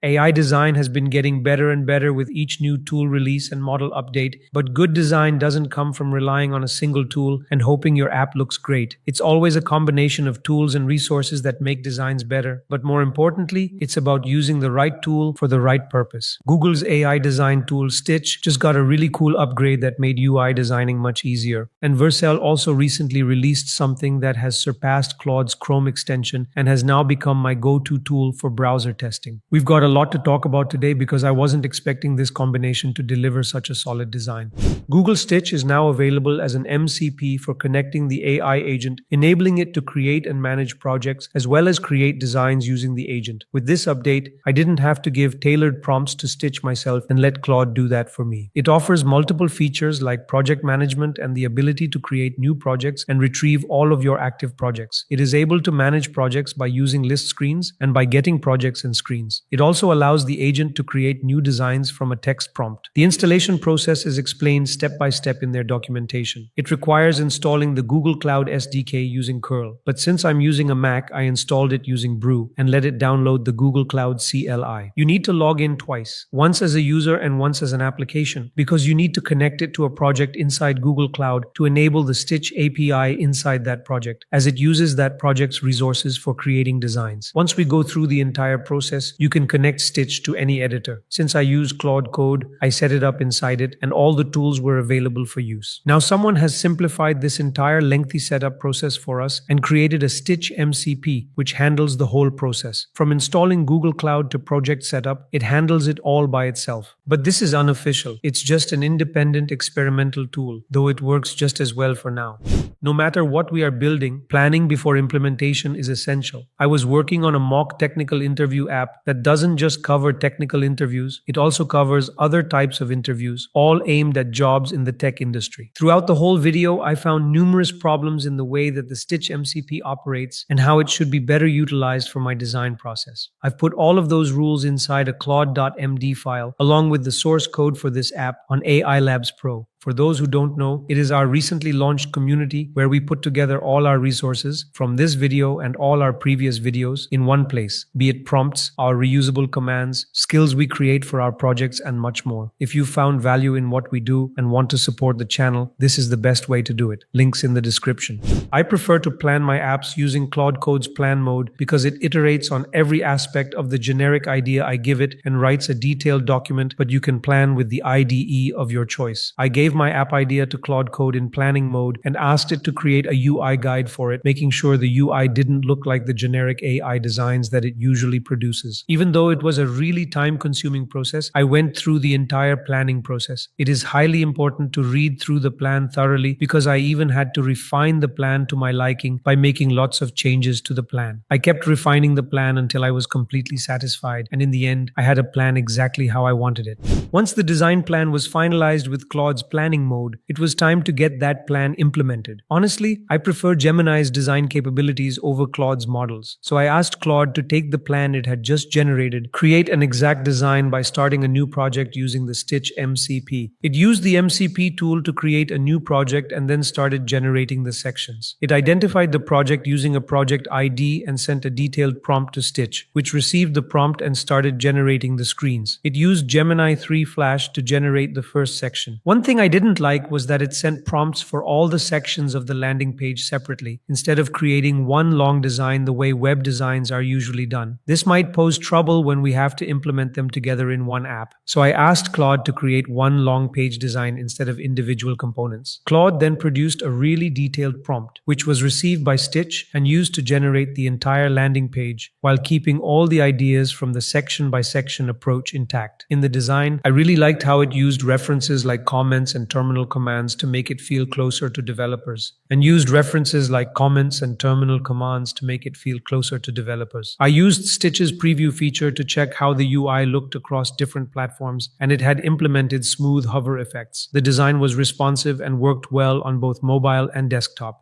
AI design has been getting better and better with each new tool release and model update, but good design doesn't come from relying on a single tool and hoping your app looks great. It's always a combination of tools and resources that make designs better, but more importantly, it's about using the right tool for the right purpose. Google's AI design tool Stitch just got a really cool upgrade that made UI designing much easier. And Vercel also recently released something that has surpassed Claude's Chrome extension and has now become my go-to tool for browser testing. We've got a lot to talk about today because I wasn't expecting this combination to deliver such a solid design. Google Stitch is now available as an MCP for connecting the AI agent, enabling it to create and manage projects as well as create designs using the agent. With this update, I didn't have to give tailored prompts to Stitch myself and let Claude do that for me. It offers multiple features like project management and the ability to create new projects and retrieve all of your active projects. It is able to manage projects by using list screens and by getting projects and screens. It also allows the agent to create new designs from a text prompt. The installation process is explained step by step in their documentation. It requires installing the Google Cloud SDK using curl, but since I'm using a Mac, I installed it using Brew and let it download the Google Cloud CLI. You need to log in twice, once as a user and once as an application, because you need to connect it to a project inside Google Cloud to enable the Stitch API inside that project, as it uses that project's resources for creating designs. Once we go through the entire process, you can connect Stitch to any editor. Since I use Claude Code, I set it up inside it and all the tools were available for use. Now someone has simplified this entire lengthy setup process for us and created a Stitch MCP, which handles the whole process. From installing Google Cloud to project setup, it handles it all by itself. But this is unofficial. It's just an independent experimental tool, though it works just as well for now. No matter what we are building, planning before implementation is essential. I was working on a mock technical interview app that doesn't just cover technical interviews, it also covers other types of interviews, all aimed at jobs in the tech industry. Throughout the whole video, I found numerous problems in the way that the Stitch MCP operates and how it should be better utilized for my design process. I've put all of those rules inside a claude.md file, along with the source code for this app on AI Labs Pro. For those who don't know, it is our recently launched community where we put together all our resources from this video and all our previous videos in one place, be it prompts, our reusable commands, skills we create for our projects, and much more. If you found value in what we do and want to support the channel, this is the best way to do it. Links in the description. I prefer to plan my apps using Claude Code's plan mode because it iterates on every aspect of the generic idea I give it and writes a detailed document, but you can plan with the IDE of your choice. I gave my app idea to Claude Code in planning mode and asked it to create a UI guide for it, making sure the UI didn't look like the generic AI designs that it usually produces. Even though it was a really time-consuming process, I went through the entire planning process. It is highly important to read through the plan thoroughly because I even had to refine the plan to my liking by making lots of changes to the plan. I kept refining the plan until I was completely satisfied, and in the end, I had a plan exactly how I wanted it. Once the design plan was finalized with Claude's planning mode, it was time to get that plan implemented. Honestly, I prefer Gemini's design capabilities over Claude's models. So I asked Claude to take the plan it had just generated, create an exact design by starting a new project using the Stitch MCP. It used the MCP tool to create a new project and then started generating the sections. It identified the project using a project ID and sent a detailed prompt to Stitch, which received the prompt and started generating the screens. It used Gemini 3 Flash to generate the first section. One thing I didn't like was that it sent prompts for all the sections of the landing page separately, instead of creating one long design the way web designs are usually done. This might pose trouble when we have to implement them together in one app. So I asked Claude to create one long page design instead of individual components. Claude then produced a really detailed prompt, which was received by Stitch and used to generate the entire landing page while keeping all the ideas from the section-by-section approach intact. In the design, I really liked how it used references like comments and terminal commands to make it feel closer to developers, and used references like comments and terminal commands to make it feel closer to developers. I used Stitch's preview feature to check how the UI looked across different platforms, and it had implemented smooth hover effects. The design was responsive and worked well on both mobile and desktop.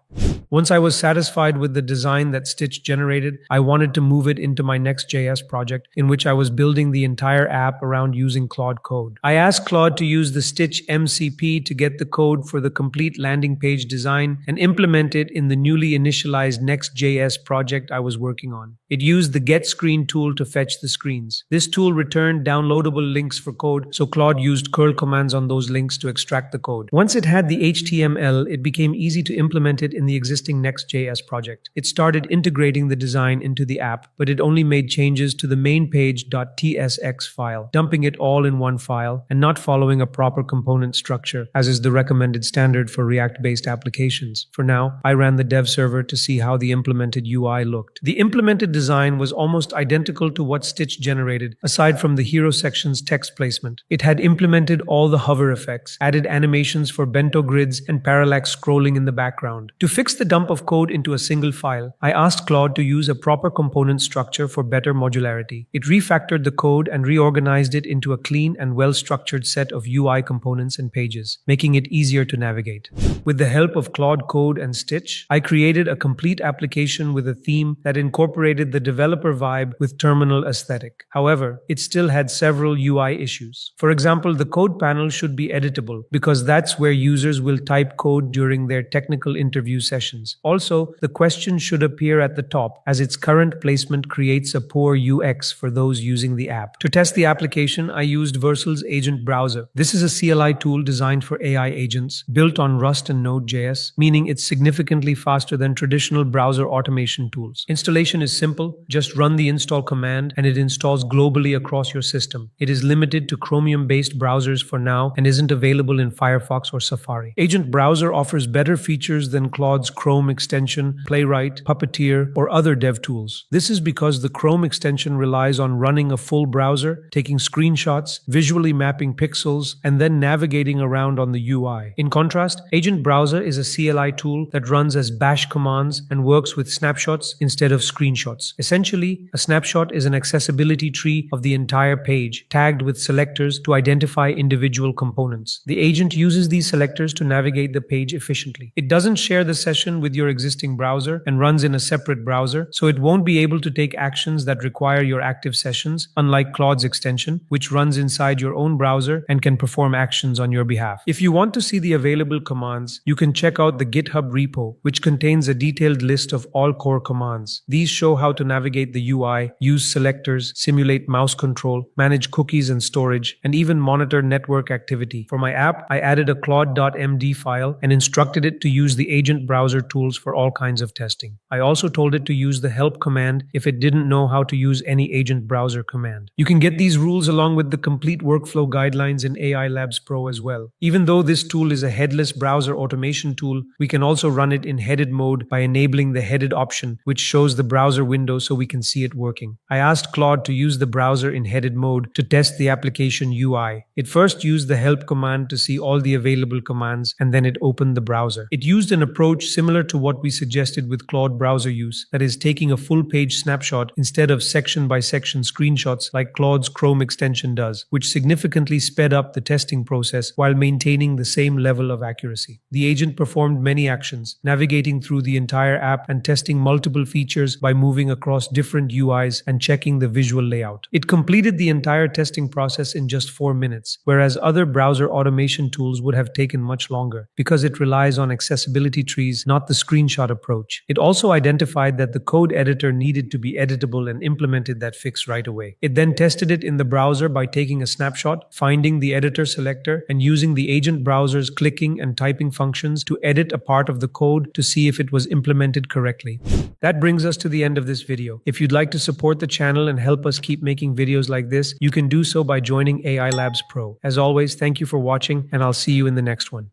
Once I was satisfied with the design that Stitch generated, I wanted to move it into my Next.js project, in which I was building the entire app around using Claude Code. I asked Claude to use the Stitch MCP to get the code for the complete landing page design and implement it in the newly initialized Next.js project I was working on. It used the Get Screen tool to fetch the screens. This tool returned downloadable links for code, so Claude used curl commands on those links to extract the code. Once it had the HTML, it became easy to implement it in the existing Next.js project. It started integrating the design into the app, but it only made changes to the main page.tsx file, dumping it all in one file and not following a proper component structure, as is the recommended standard for React-based applications. For now, I ran the dev server to see how the implemented UI looked. The implemented design was almost identical to what Stitch generated, aside from the hero section's text placement. It had implemented all the hover effects, added animations for bento grids, and parallax scrolling in the background. To fix the dump of code into a single file, I asked Claude to use a proper component structure for better modularity. It refactored the code and reorganized it into a clean and well-structured set of UI components and pages, making it easier to navigate. With the help of Claude Code and Stitch, I created a complete application with a theme that incorporated the developer vibe with terminal aesthetic. However, it still had several UI issues. For example, the code panel should be editable because that's where users will type code during their technical interview sessions. Also, the question should appear at the top, as its current placement creates a poor UX for those using the app. To test the application, I used Vercel's Agent Browser. This is a CLI tool designed for AI agents, built on Rust and Node.js, meaning it's significantly faster than traditional browser automation tools. Installation is simple. Just run the install command and it installs globally across your system. It is limited to Chromium-based browsers for now and isn't available in Firefox or Safari. Agent Browser offers better features than Claude's Chrome extension, Playwright, Puppeteer, or other dev tools. This is because the Chrome extension relies on running a full browser, taking screenshots, visually mapping pixels, and then navigating around on the UI. In contrast, Agent Browser is a CLI tool that runs as bash commands and works with snapshots instead of screenshots. Essentially, a snapshot is an accessibility tree of the entire page, tagged with selectors to identify individual components. The agent uses these selectors to navigate the page efficiently. It doesn't share the session with your existing browser and runs in a separate browser, so it won't be able to take actions that require your active sessions, unlike Claude's extension, which runs inside your own browser and can perform actions on your behalf. If you want to see the available commands, you can check out the GitHub repo, which contains a detailed list of all core commands. These show how to navigate the UI, use selectors, simulate mouse control, manage cookies and storage, and even monitor network activity. For my app, I added a claude.md file and instructed it to use the Agent Browser tools for all kinds of testing. I also told it to use the help command if it didn't know how to use any Agent Browser command. You can get these rules along with the complete workflow guidelines in AI Labs Pro as well. Even though this tool is a headless browser automation tool, we can also run it in headed mode by enabling the headed option, which shows the browser window so we can see it working. I asked Claude to use the browser in headed mode to test the application UI. It first used the help command to see all the available commands, and then it opened the browser. It used an approach similar to what we suggested with Claude browser use, that is, taking a full page snapshot instead of section by section screenshots like Claude's Chrome extension does, which significantly sped up the testing process while maintaining the same level of accuracy. The agent performed many actions, navigating through the entire app and testing multiple features by moving across different UIs and checking the visual layout. It completed the entire testing process in just 4 minutes, whereas other browser automation tools would have taken much longer, because it relies on accessibility trees, not the screenshot approach. It also identified that the code editor needed to be editable and implemented that fix right away. It then tested it in the browser by taking a snapshot, finding the editor selector, and using the Agent Browser's clicking and typing functions to edit a part of the code to see if it was implemented correctly. That brings us to the end of this video. If you'd like to support the channel and help us keep making videos like this, you can do so by joining AI Labs Pro. As always, thank you for watching, and I'll see you in the next one.